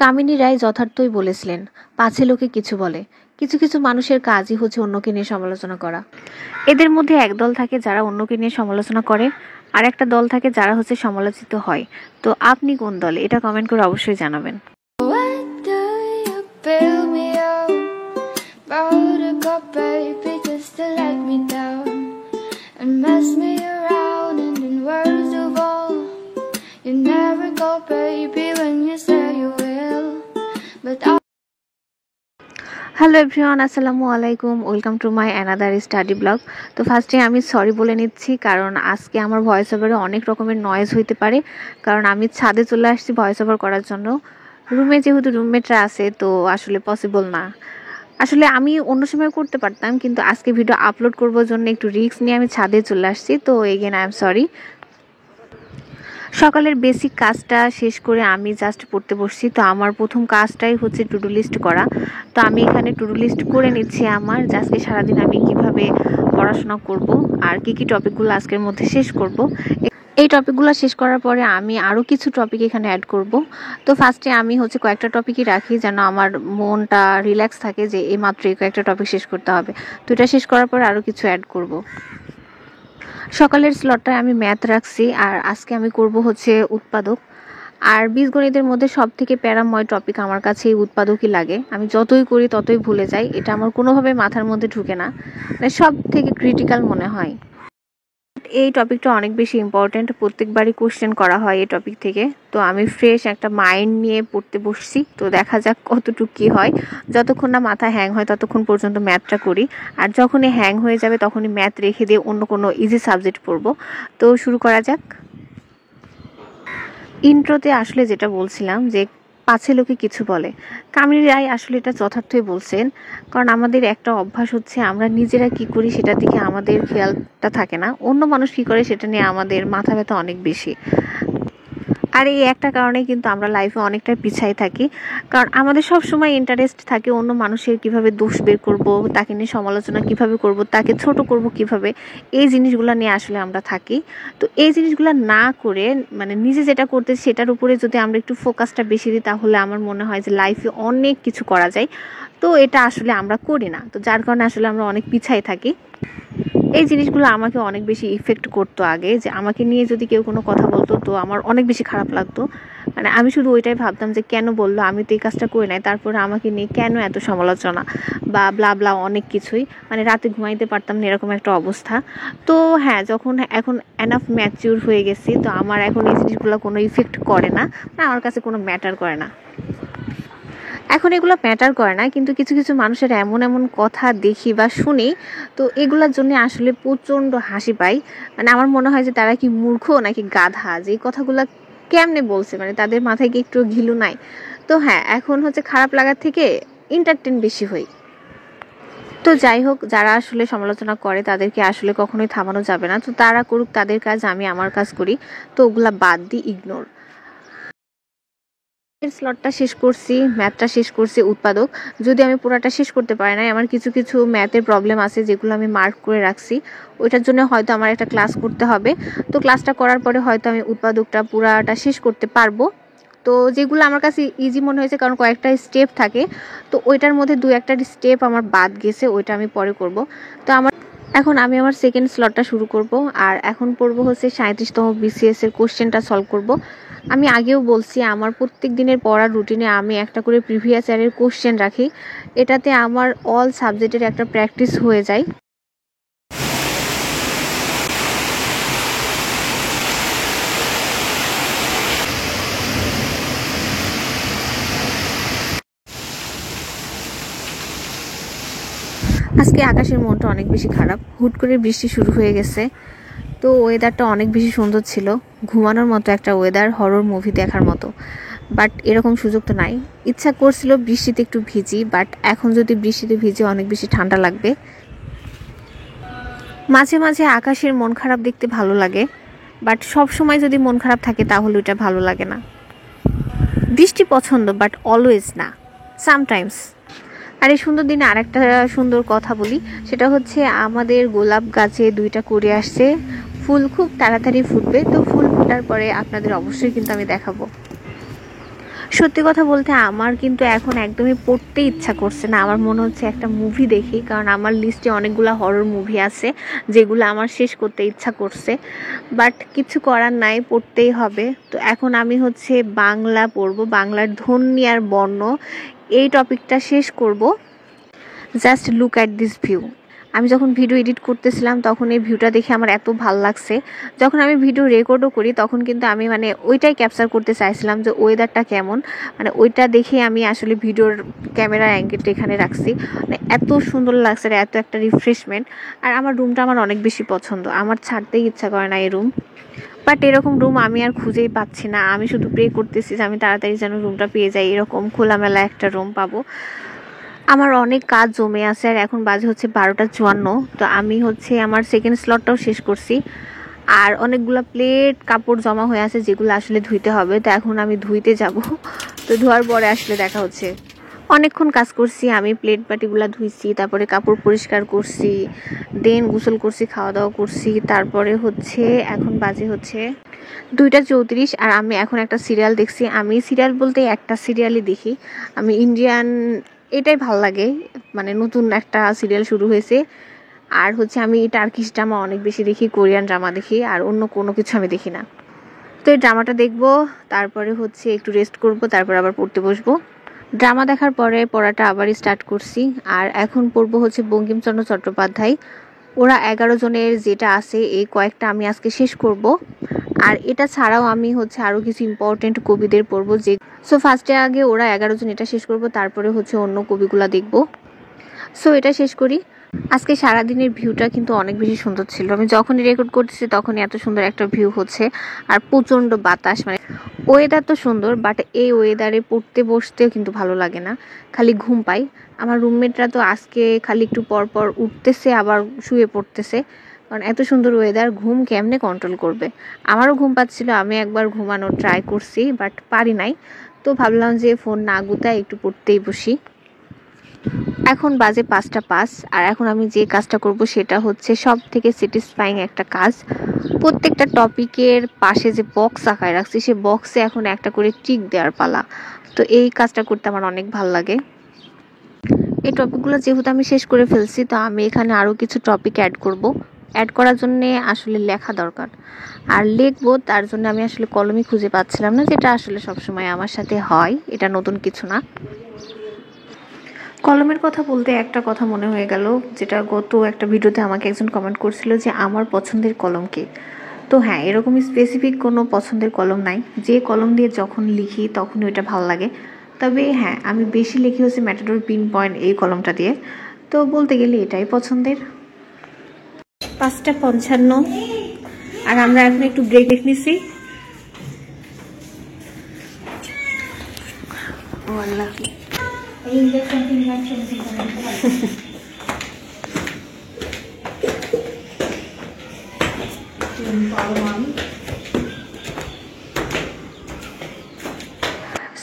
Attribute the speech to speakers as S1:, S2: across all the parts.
S1: কামিনী রায় যথার্থই বলেছিলেন, পাছে লোকে কিছু বলে। কিছু কিছু মানুষের কাজই হচ্ছে অন্যকে নিয়ে সমালোচনা করা। এদের মধ্যে একদল থাকে যারা অন্যকে নিয়ে সমালোচনা করে, আর একটা দল থাকে যারা হচ্ছে সমালোচিত হয়। তো আপনি কোন দলে, এটা কমেন্ট করে অবশ্যই জানাবেন। হ্যালো এভরিওয়ান, আসসালামু আলাইকুম, welcome to my another study blog. তো ফার্স্টে আমি সরি বলে নিচ্ছি, কারণ আজকে আমার ভয়েস ওভারে অনেক রকমের নয়েজ হইতে পারে, কারণ আমি ছাদে চলে আসছি ভয়েস ওভার করার জন্য। রুমে যেহেতু রুমমেটরা আছে, তো আসলে পসিবল না। আসলে আমি অন্য সময় করতে পারতাম, কিন্তু আজকে ভিডিও আপলোড করবার জন্য একটু রিস্ক নিয়ে আমি ছাদে চলে আসছি। তো এগেন আই এম সরি। সকালের বেসিক কাজটা শেষ করে আমি জাস্ট পড়তে বসছি। তো আমার প্রথম কাজটাই হচ্ছে টু ডু লিস্ট করা। তো আমি এখানে টু ডু লিস্ট করে নিচ্ছি আমার, যে আজকে সারাদিন আমি কিভাবে পড়াশোনা করব আর কি কি টপিকগুলো আজকের মধ্যে শেষ করব। এই টপিকগুলো শেষ করার পরে আমি আরও কিছু টপিক এখানে অ্যাড করব। তো ফার্স্টে আমি হচ্ছে কয়েকটা টপিকই রাখি, যেন আমার মনটা রিল্যাক্স থাকে যে এই মাত্র এই কয়েকটা টপিক শেষ করতে হবে। তো এটা শেষ করার পরে আরও কিছু অ্যাড করব। সকালের স্লটটায় আমি ম্যাথ রাখছি, আর আজকে আমি করব হচ্ছে উৎপাদক। আর বীজগণিতের মধ্যে সব থেকে প্যারাময় টপিক আমার কাছে এই উৎপাদকই লাগে। আমি যতই করি ততই ভুলে যাই, এটা আমার কোনোভাবে মাথার মধ্যে ঢুকে না, মানে সব থেকে ক্রিটিক্যাল মনে হয়। এই টপিকটা অনেক বেশি ইম্পর্ট্যান্ট, প্রত্যেকবারই কোশ্চেন করা হয় এই টপিক থেকে। তো আমি ফ্রেশ একটা মাইন্ড নিয়ে পড়তে বসছি, তো দেখা যাক কতটুকু কী হয়। যতক্ষণ না মাথা হ্যাং হয় ততক্ষণ পর্যন্ত ম্যাথটা করি, আর যখনই হ্যাং হয়ে যাবে তখনই ম্যাথ রেখে দিয়ে অন্য কোনো ইজি সাবজেক্ট পড়বো। তো শুরু করা যাক। ইন্ট্রোতে আসলে যেটা বলছিলাম যে পাছে লোকে কিছু বলে, কামিনী রায় আসলে এটা যথার্থই বলছেন। কারণ আমাদের একটা অভ্যাস হচ্ছে আমরা নিজেরা কি করি সেটার দিকে আমাদের খেয়ালটা থাকে না, অন্য মানুষ কি করে সেটা নিয়ে আমাদের মাথা ব্যথা অনেক বেশি। আর এই একটা কারণে কিন্তু আমরা লাইফে অনেকটা পিছাই থাকি, কারণ আমাদের সব সময় ইন্টারেস্ট থাকে অন্য মানুষের কিভাবে দোষ বের করব, তাকে নিয়ে সমালোচনা কিভাবে করব, তাকে ছোট করব কিভাবে, এই জিনিসগুলো নিয়ে আসলে আমরা থাকি। তো এই জিনিসগুলো না করে মানে নিজে যেটা করতে সেটার উপরে যদি আমরা একটু ফোকাসটা বেশি দিই, তাহলে আমার মনে হয় যে লাইফে অনেক কিছু করা যায়। তো এটা আসলে আমরা করি না, তো যার কারণে আসলে আমরা অনেক পিছাই থাকি। এই জিনিসগুলো আমাকে অনেক বেশি ইফেক্ট করতো আগে, যে আমাকে নিয়ে যদি কেউ কোনো কথা বলতো তো আমার অনেক বেশি খারাপ লাগতো। মানে আমি শুধু ওইটাই ভাবতাম যে কেন বললো, আমি তো এই কাজটা করে নাই, তারপরে আমাকে নিয়ে কেন এত সমালোচনা বা ব্লা ব্লা অনেক কিছুই, মানে রাতে ঘুমাইতে পারতাম না, এরকম একটা অবস্থা। তো হ্যাঁ, যখন এখন এনাফ ম্যাচিউর হয়ে গেছি, তো আমার এখন এই জিনিসগুলো কোনো ইফেক্ট করে না, আমার কাছে কোনো ম্যাটার করে না। এখন এগুলো ম্যাটার করে না, কিন্তু কিছু কিছু মানুষের এমন এমন কথা দেখি বা শুনি, তো এগুলোর জন্য আসলে প্রচণ্ড হাসি পাই। মানে আমার মনে হয় যে তারা কি মূর্খ নাকি গাধা, যে এই কথাগুলো কেমনে বলছে, মানে তাদের মাথায় কি একটু ঘিলু নাই। তো হ্যাঁ, এখন হচ্ছে খারাপ লাগার থেকে এন্টারটেন বেশি হই। তো যাই হোক, যারা আসলে সমালোচনা করে তাদেরকে আসলে কখনোই থামানো যাবে না। তো তারা করুক তাদের কাজ, আমি আমার কাজ করি। তো ওগুলা বাদ দিই, ইগনোর। স্লটটা শেষ করছি, ম্যাথটা শেষ করছি উৎপাদক। যদি আমি পুরাটা শেষ করতে পারি না, আমার কিছু কিছু ম্যাথের প্রবলেম আছে যেগুলো আমি মার্ক করে রাখছি, ওইটার জন্য হয়তো আমার একটা ক্লাস করতে হবে। তো ক্লাসটা করার পরে হয়তো আমি উৎপাদকটা পুরাটা শেষ করতে পারবো। তো যেগুলো আমার কাছে ইজি মনে হয়েছে, কারণ কয়েকটা স্টেপ থাকে, তো ওইটার মধ্যে দু একটা স্টেপ আমার বাদ গেছে, ওইটা আমি পরে করব। তো এখন আমি আমার সেকেন্ড স্লটটা শুরু করব, আর এখন পড়বো হচ্ছে 37তম বিসিএস এর কোশ্চেনটা সলভ করব। আমি আগেও বলছি, আমার প্রত্যেক দিনের পড়ার রুটিনে আমি একটা করে প্রিভিয়াস ইয়ারের কোশ্চেন রাখি, এটাতে আমার অল সাবজেক্টের একটা প্র্যাকটিস হয়ে যায়। আজকে আকাশের মনটা অনেক বেশি খারাপ, হুট করে বৃষ্টি শুরু হয়ে গেছে। তো ওয়েদারটা অনেক বেশি সুন্দর ছিল, ঘুমানোর মতো একটা ওয়েদার, হরর মুভি দেখার মতো। বাট এরকম সুযোগ তো নাই। ইচ্ছা করছিল বৃষ্টিতে একটু ভিজি, বাট এখন যদি বৃষ্টিতে ভিজে অনেক বেশি ঠান্ডা লাগবে। মাঝে মাঝে আকাশের মন খারাপ দেখতে ভালো লাগে, বাট সব সময় যদি মন খারাপ থাকে তাহলে ওইটা ভালো লাগে না। বৃষ্টি পছন্দ, বাট অলওয়েজ না, সামটাইমস। আর এই সুন্দর দিনে আরেকটা সুন্দর কথা বলি, সেটা হচ্ছে আমাদের গোলাপ গাছে 2টা কুড়ি আসছে, ফুল খুব তাড়াতাড়ি ফুটবে। তো ফুল ফোটার পরে আপনাদের অবশ্যই কিন্তু আমি দেখাবো। সত্যি কথা বলতে আমার কিন্তু এখন একদমই পড়তে ইচ্ছা করছে না, আমার মনে হচ্ছে একটা মুভি দেখি, কারণ আমার লিস্টে অনেকগুলো হরর মুভি আছে যেগুলো আমার শেষ করতে ইচ্ছা করছে, বাট কিছু করার নাই, পড়তেই হবে। তো এখন আমি হচ্ছে বাংলা পড়বো, বাংলার ধ্বনি আর বর্ণ এই টপিকটা শেষ করব। Just look at this view. আমি যখন ভিডিও এডিট করতেছিলাম তখন এই ভিউটা দেখে আমার এত ভাল লাগছে। যখন আমি ভিডিও রেকর্ডও করি তখন কিন্তু আমি মানে ওইটাই ক্যাপচার করতে চাইছিলাম যে ওয়েদারটা কেমন, মানে ওইটা দেখে আমি আসলে ভিডিওর ক্যামেরার অ্যাঙ্গেলটা এখানে রাখছি। মানে এত সুন্দর লাগছে, এত একটা রিফ্রেশমেন্ট। আর আমার রুমটা আমার অনেক বেশি পছন্দ, আমার ছাড়তেই ইচ্ছা করে না এই রুম। বাট এরকম রুম আমি আর খুঁজেই পাচ্ছি না, আমি শুধু প্রে করতেছি যে আমি তাড়াতাড়ি যেন রুমটা পেয়ে যাই, এরকম খোলামেলা একটা রুম পাবো। আমার অনেক কাজ জমে আছে আর এখন বাজে হচ্ছে 12:54। তো আমি হচ্ছে আমার সেকেন্ড স্লটটাও শেষ করছি, আর অনেকগুলো প্লেট কাপড় জমা হয়ে আছে যেগুলো আসলে ধুইতে হবে। তো এখন আমি ধুইতে যাব, তো ধোয়ার পরে আসলে দেখা হচ্ছে। অনেকক্ষণ কাজ করছি আমি, প্লেট বাটিগুলো ধুইছি, তারপরে কাপড় পরিষ্কার করছি, দেন গোসল করছি, খাওয়া দাওয়া করছি, তারপরে হচ্ছে এখন বাজে হচ্ছে 2:34। আর আমি এখন একটা সিরিয়াল দেখছি। আমি সিরিয়াল বলতে একটা সিরিয়ালই দেখি, আমি ইন্ডিয়ান, এটাই ভাল লাগে। মানে নতুন একটা সিরিয়াল শুরু হয়েছে, আর হচ্ছে আমি টার্কিশ ড্রামা অনেক বেশি দেখি, কোরিয়ান ড্রামা দেখি, আর অন্য কোনো কিছু আমি দেখি না। তো এই ড্রামাটা দেখবো, তারপরে হচ্ছে একটু রেস্ট করব, তারপর আবার পড়তে বসবো। ড্রামা দেখার পরে পড়াটা আবারই স্টার্ট করছি। আর এখন পড়বো হচ্ছে বঙ্কিমচন্দ্র চট্টোপাধ্যায়, ওরা 11 জনের যেটা আছে এই কয়েকটা আমি আজকে শেষ করব। আর এটা ছাড়াও আমি হচ্ছে আরও কিছু ইম্পর্টেন্ট কবিদের পড়বো, যে সো ফার্স্টে আগে ওরা 11 জন এটা শেষ করব, তারপরে হচ্ছে অন্য কবিগুলা দেখব। সো এটা শেষ করি। আজকে সারাদিনের ভিউটা কিন্তু অনেক বেশি সুন্দর ছিল, আমি যখনই রেকর্ড করতেছি তখনই এত সুন্দর একটা ভিউ হচ্ছে, আর প্রচণ্ড বাতাস। মানে ওয়েদার তো সুন্দর, বাট এই ওয়েদারে পড়তে বসতেও কিন্তু ভালো লাগে না, খালি ঘুম পাই। আমার রুমমেটরা তো আজকে খালি একটু পর পর উঠতেছে আবার শুয়ে পড়তেছে, কারণ এত সুন্দর ওয়েদার, ঘুম কেমনে কন্ট্রোল করবে। আমারও ঘুম পাচ্ছিল, আমি একবার ঘুমানোর ট্রাই করছি বাট পারি নাই। তো ভাবলাম যে ফোন না গুতায় একটু পড়তেই বসি। এখন বাজে 5:05, আর এখন আমি যে কাজটা করব সেটা হচ্ছে সব থেকে স্যাটিসফাইং একটা কাজ। প্রত্যেকটা টপিকের পাশে যে বক্স আঁকায় রাখছি সে বক্সে এখন একটা করে টিক দেওয়ার পালা। তো এই কাজটা করতে আমার অনেক ভালো লাগে। এই টপিকগুলো যেহেতু আমি শেষ করে ফেলছি, তো আমি এখানে আরও কিছু টপিক অ্যাড করব। অ্যাড করার জন্য আসলে লেখা দরকার, আর লিখবো তার জন্য আমি আসলে কলমই খুঁজে পাচ্ছিলাম না, যেটা আসলে সবসময় আমার সাথে হয়, এটা নতুন কিছু না। কলমের কথা বলতে একটা কথা মনে হয়ে গেল, যেটা গত একটা ভিডিওতে আমাকে একজন কমেন্ট করছিল যে আমার পছন্দের কলম কি। তো হ্যাঁ, এরকমই স্পেসিফিক কোনো পছন্দের কলম নাই, যে কলম দিয়ে যখন লিখি তখনই ওইটা ভালো লাগে। তবে হ্যাঁ, আমি বেশি লিখি হচ্ছে ম্যাটাডোর পিন পয়েন্ট এই কলমটা দিয়ে, তো বলতে গেলে এটাই পছন্দের। 5:55, আর আমরা এখন একটু ব্রেক নিছি। ও আল্লাহ, এই ইলেকট্রন ইনভেনশন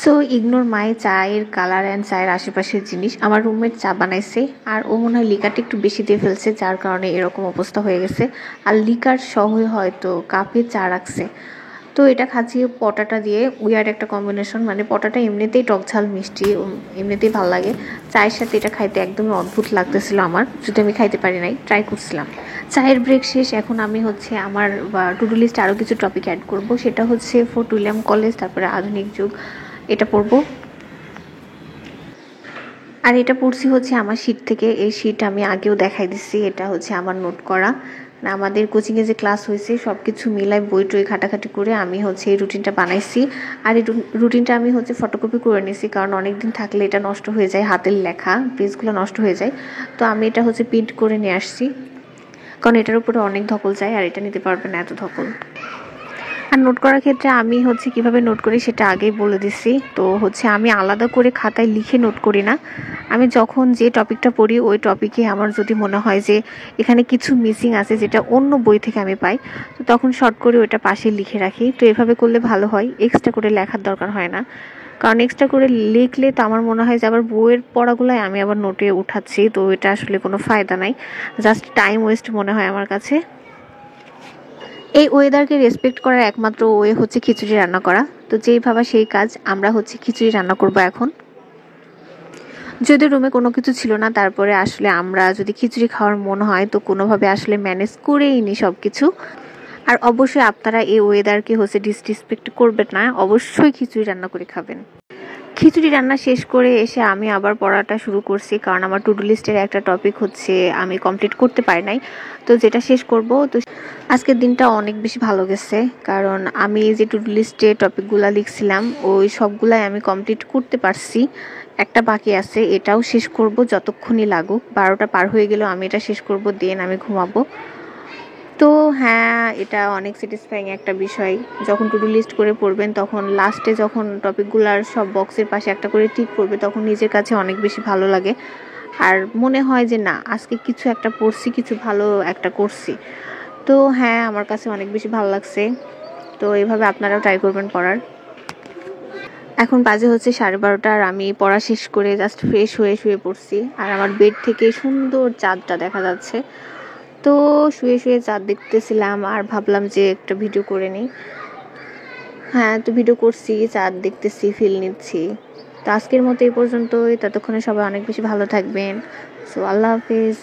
S1: সো ইগনোর মাই চায়ের কালার অ্যান্ড চায়ের আশেপাশের জিনিস। আমার রুমমেট চা বানাইছে, আর ও মনে হয় লিকারটা একটু বেশি দিয়ে ফেলছে, যার কারণে এরকম অবস্থা হয়ে গেছে। আর লিকার সহ হয়তো কাপে চা রাখছে। তো এটা খাচ্ছি পটাটা দিয়ে, উইয়ার্ড একটা কম্বিনেশন। মানে পটাটা এমনিতেই টক ঝাল মিষ্টি, এমনিতেই ভালো লাগে, চায়ের সাথে এটা খাইতে একদমই অদ্ভুত লাগতেছিল আমার, যদি আমি খাইতে পারি নাই, ট্রাই করছিলাম। চায়ের ব্রেক শেষ, এখন আমি হচ্ছে আমার টু ডু লিস্টে আরও কিছু টপিক অ্যাড করব। সেটা হচ্ছে ফোর্ট উইলিয়াম কলেজ, তারপরে আধুনিক যুগ, এটা পড়বো। আর এটা পড়ছি হচ্ছে আমার শিট থেকে, এই শিট আমি আগেও দেখাই দিচ্ছি, এটা হচ্ছে আমার নোট করা। আমাদের কোচিংয়ে যে ক্লাস হয়েছে সব কিছু মিলাই বই টই ঘাটাঘাটি করে আমি হচ্ছে এই রুটিনটা বানাইছি। আর এই রুটিনটা আমি হচ্ছে ফটোকপি করে নিয়েছি, কারণ অনেক দিন থাকলে এটা নষ্ট হয়ে যায়, হাতের লেখা পেজগুলো নষ্ট হয়ে যায়। তো আমি এটা হচ্ছে প্রিন্ট করে নিয়ে আসছি, কারণ এটার উপরে অনেক ধকল যায়, আর এটা নিতে পারবে না এত ধকল। আর নোট করার ক্ষেত্রে আমি হচ্ছে কিভাবে নোট করি সেটা আগেই বলে দিছি। তো হচ্ছে আমি আলাদা করে খাতায় লিখে নোট করি না, আমি যখন যে টপিকটা পড়ি ওই টপিকে আমার যদি মনে হয় যে এখানে কিছু মিসিং আছে যেটা অন্য বই থেকে আমি পাই, তো তখন শর্ট করে ওইটা পাশে লিখে রাখি। তো এভাবে করলে ভালো হয়, এক্সট্রা করে লেখার দরকার হয় না, কারণ এক্সট্রা করে লিখলে তো আমার মনে হয় যে আবার বইয়ের পড়াগুলোই আমি আবার নোটে উঠাচ্ছি, তো এটা আসলে কোনো ফায়দা নাই, জাস্ট টাইম ওয়েস্ট মনে হয় আমার কাছে। এই ওয়েদারকে রেসপেক্ট করার একমাত্র ওয়ে হচ্ছে খিচুড়ি রান্না করা। তো তো যেই ভাবা সেই কাজ, আমরা হচ্ছে খিচুড়ি রান্না করব এখন। যদি রুমে কোনো কিছু ছিল না, তারপরে আসলে আমরা যদি খিচুড়ি খাওয়ার মন হয় তো কোনোভাবে আসলে ম্যানেজ করেই নিই সব কিছু। আর অবশ্যই আপনারা এই ওয়েদারকে হচ্ছে ডিসরেসপেক্ট করবেন না, অবশ্যই খিচুড়ি রান্না করে খাবেন। খিচুড়ি রান্না শেষ করে এসে আমি আবার পড়াটা শুরু করছি, কারণ আমার টু ডু লিস্টের একটা টপিক হচ্ছে আমি কমপ্লিট করতে পারি নাই, তো যেটা শেষ করব। তো আজকের দিনটা অনেক বেশি ভালো গেছে, কারণ আমি যে টু ডু লিস্টে টপিকগুলো লিখছিলাম ওই সবগুলাই আমি কমপ্লিট করতে পারছি। একটা বাকি আছে, এটাও শেষ করব যতক্ষণই লাগুক। 12টা পার হয়ে গেলেও আমি এটা শেষ করব, দেন আমি ঘুমাবো। তো হ্যাঁ, এটা অনেক স্যাটিসফাইং একটা বিষয়। যখন টু ডু লিস্ট করে পড়বেন তখন লাস্টে যখন টপিকগুলার সব বক্সের পাশে একটা করে টিক করবে তখন নিজের কাছে অনেক বেশি ভালো লাগে। আর মনে হয় যে না, আজকে কিছু একটা পড়ছি, কিছু ভালো একটা করছি। তো হ্যাঁ, আমার কাছে অনেক বেশি ভালো লাগছে। তো এইভাবে আপনারাও ট্রাই করবেন পড়ার। এখন বাজে হচ্ছে 12:30, আর আমি পড়া শেষ করে জাস্ট ফ্রেশ হয়ে শুয়ে পড়ছি। আর আমার বেড থেকে সুন্দর চাঁদটা দেখা যাচ্ছে। তো শুয়ে শুয়ে চাঁদ দেখতেছিলাম আর ভাবলাম যে একটা ভিডিও করে নিই। হ্যাঁ, তো ভিডিও করছি, চাঁদ দেখতেছি, ফিল নিচ্ছি। তো আজকের মতো এই পর্যন্তই। ততক্ষণে সবাই অনেক বেশি ভালো থাকবেন। সো আল্লাহ হাফিজ।